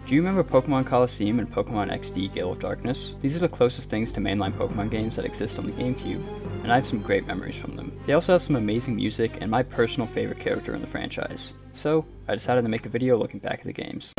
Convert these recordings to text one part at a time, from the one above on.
Do you remember Pokémon Colosseum and Pokémon XD Gale of Darkness? These are the closest things to mainline Pokémon games that exist on the GameCube, and I have some great memories from them. They also have some amazing music and my personal favorite character in the franchise. So, I decided to make a video looking back at the games.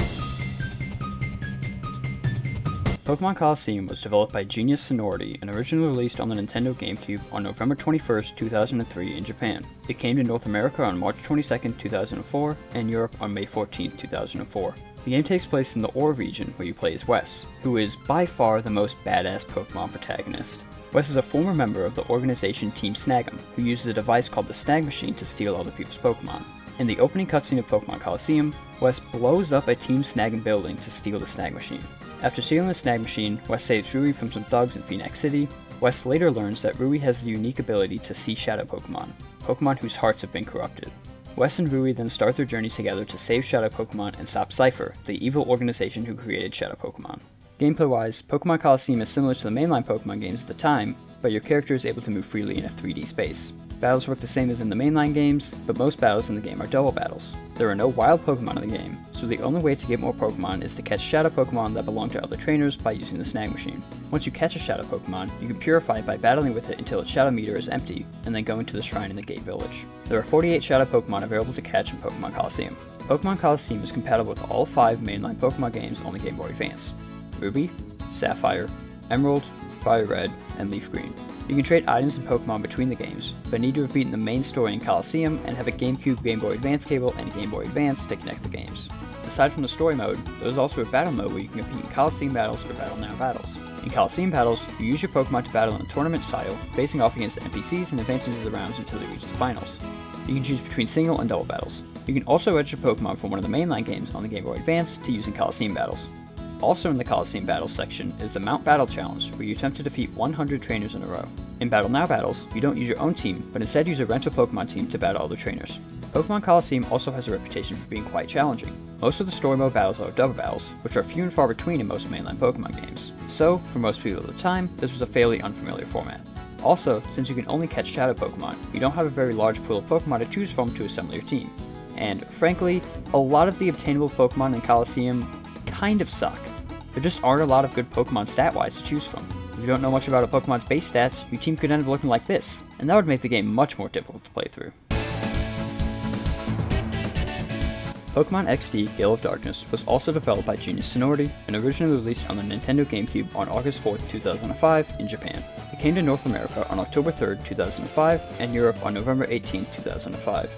Pokémon Colosseum was developed by Genius Sonority and originally released on the Nintendo GameCube on November 21st, 2003 in Japan. It came to North America on March 22nd, 2004, and Europe on May 14th, 2004. The game takes place in the Ore region, where you play as Wes, who is by far the most badass Pokémon protagonist. Wes is a former member of the organization Team Snag'em, who uses a device called the Snag Machine to steal other people's Pokémon. In the opening cutscene of Pokémon Colosseum, Wes blows up a Team Snag'em building to steal the Snag Machine. After stealing the Snag Machine, Wes saves Rui from some thugs in Phoenix City. Wes later learns that Rui has the unique ability to see Shadow Pokémon whose hearts have been corrupted. Wes and Rui then start their journeys together to save Shadow Pokémon and stop Cypher, the evil organization who created Shadow Pokémon. Gameplay-wise, Pokémon Colosseum is similar to the mainline Pokémon games at the time, but your character is able to move freely in a 3D space. Battles work the same as in the mainline games, but most battles in the game are double battles. There are no wild Pokémon in the game, so the only way to get more Pokémon is to catch Shadow Pokémon that belong to other trainers by using the Snag Machine. Once you catch a Shadow Pokémon, you can purify it by battling with it until its Shadow meter is empty, and then going to the shrine in the Gate Village. There are 48 Shadow Pokémon available to catch in Pokémon Colosseum. Pokémon Colosseum is compatible with all 5 mainline Pokémon games on the Game Boy Advance: Ruby, Sapphire, Emerald, Fire Red, and Leaf Green. You can trade items and Pokémon between the games, but need to have beaten the main story in Colosseum and have a GameCube Game Boy Advance cable and Game Boy Advance to connect the games. Aside from the story mode, there is also a battle mode where you can compete in Colosseum battles or Battle Now battles. In Colosseum battles, you use your Pokémon to battle in a tournament style, facing off against NPCs and advancing through the rounds until they reach the finals. You can choose between single and double battles. You can also register Pokémon from one of the mainline games on the Game Boy Advance to use in Colosseum battles. Also in the Colosseum Battles section is the Mount Battle Challenge, where you attempt to defeat 100 trainers in a row. In Battle Now battles, you don't use your own team, but instead use a rental Pokemon team to battle other trainers. Pokemon Colosseum also has a reputation for being quite challenging. Most of the story mode battles are double battles, which are few and far between in most mainline Pokemon games. So, for most people at the time, this was a fairly unfamiliar format. Also, since you can only catch Shadow Pokemon, you don't have a very large pool of Pokemon to choose from to assemble your team. And, frankly, a lot of the obtainable Pokemon in Colosseum kind of suck. There just aren't a lot of good Pokemon stat-wise to choose from. If you don't know much about a Pokemon's base stats, your team could end up looking like this, and that would make the game much more difficult to play through. Pokemon XD Gale of Darkness was also developed by Genius Sonority and originally released on the Nintendo GameCube on August 4th, 2005 in Japan. It came to North America on October 3rd, 2005 and Europe on November 18th, 2005.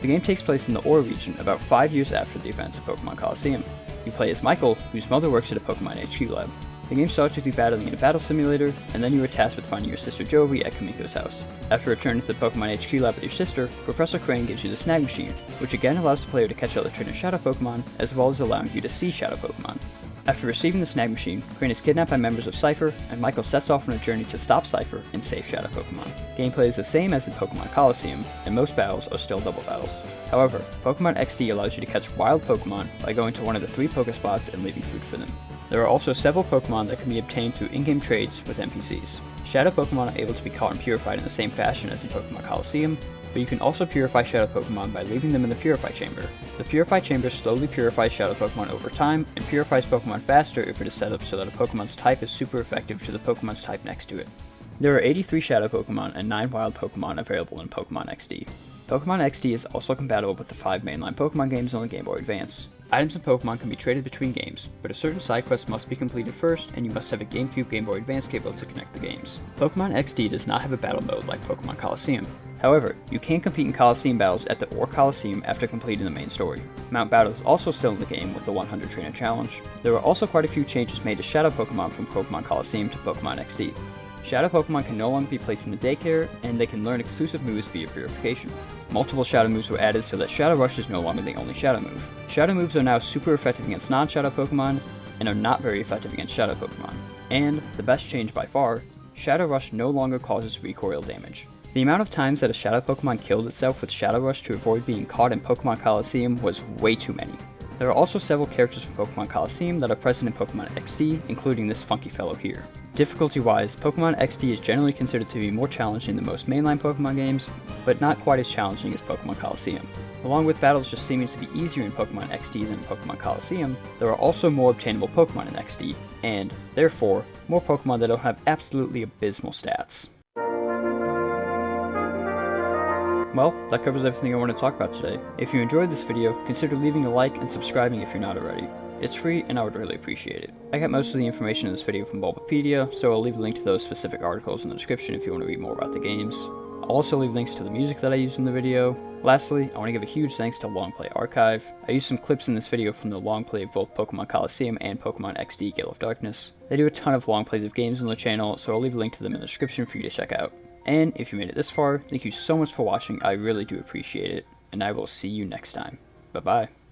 The game takes place in the Ore region about 5 years after the events of Pokemon Colosseum. You play as Michael, whose mother works at a Pokemon HQ lab. The game starts with you battling in a battle simulator, and then you are tasked with finding your sister Jovi at Kamiko's house. After returning to the Pokemon HQ lab with your sister, Professor Crane gives you the Snag Machine, which again allows the player to catch other trainer Shadow Pokemon, as well as allowing you to see Shadow Pokemon. After receiving the Snag Machine, Crane is kidnapped by members of Cypher, and Michael sets off on a journey to stop Cypher and save Shadow Pokemon. Gameplay is the same as in Pokemon Colosseum, and most battles are still double battles. However, Pokemon XD allows you to catch wild Pokemon by going to one of the 3 Pokespots and leaving food for them. There are also several Pokemon that can be obtained through in-game trades with NPCs. Shadow Pokemon are able to be caught and purified in the same fashion as in Pokemon Colosseum, but you can also purify Shadow Pokemon by leaving them in the Purify Chamber. The Purify Chamber slowly purifies Shadow Pokemon over time, and purifies Pokemon faster if it is set up so that a Pokemon's type is super effective to the Pokemon's type next to it. There are 83 Shadow Pokemon and 9 Wild Pokemon available in Pokemon XD. Pokemon XD is also compatible with the 5 mainline Pokemon games on the Game Boy Advance. Items and Pokemon can be traded between games, but a certain side quest must be completed first, and you must have a GameCube Game Boy Advance cable to connect the games. Pokemon XD does not have a battle mode like Pokemon Colosseum. However, you can compete in Colosseum battles at the Ore Colosseum after completing the main story. Mount Battle is also still in the game with the 100 Trainer Challenge. There are also quite a few changes made to Shadow Pokemon from Pokemon Colosseum to Pokemon XD. Shadow Pokemon can no longer be placed in the daycare, and they can learn exclusive moves via purification. Multiple Shadow moves were added so that Shadow Rush is no longer the only Shadow move. Shadow moves are now super effective against non-Shadow Pokemon, and are not very effective against Shadow Pokemon. And, the best change by far, Shadow Rush no longer causes recoil damage. The amount of times that a Shadow Pokemon killed itself with Shadow Rush to avoid being caught in Pokemon Colosseum was way too many. There are also several characters from Pokemon Colosseum that are present in Pokemon XD, including this funky fellow here. Difficulty-wise, Pokemon XD is generally considered to be more challenging than most mainline Pokemon games, but not quite as challenging as Pokemon Colosseum. Along with battles just seeming to be easier in Pokemon XD than in Pokemon Colosseum, there are also more obtainable Pokemon in XD, and, therefore, more Pokemon that don't have absolutely abysmal stats. Well, that covers everything I want to talk about today. If you enjoyed this video, consider leaving a like and subscribing if you're not already. It's free and I would really appreciate it. I got most of the information in this video from Bulbapedia, so I'll leave a link to those specific articles in the description if you want to read more about the games. I'll also leave links to the music that I used in the video. Lastly, I want to give a huge thanks to Long Play Archive. I used some clips in this video from the long play of both Pokemon Colosseum and Pokemon XD Gale of Darkness. They do a ton of long plays of games on the channel, so I'll leave a link to them in the description for you to check out. And if you made it this far, thank you so much for watching, I really do appreciate it, and I will see you next time. Bye bye.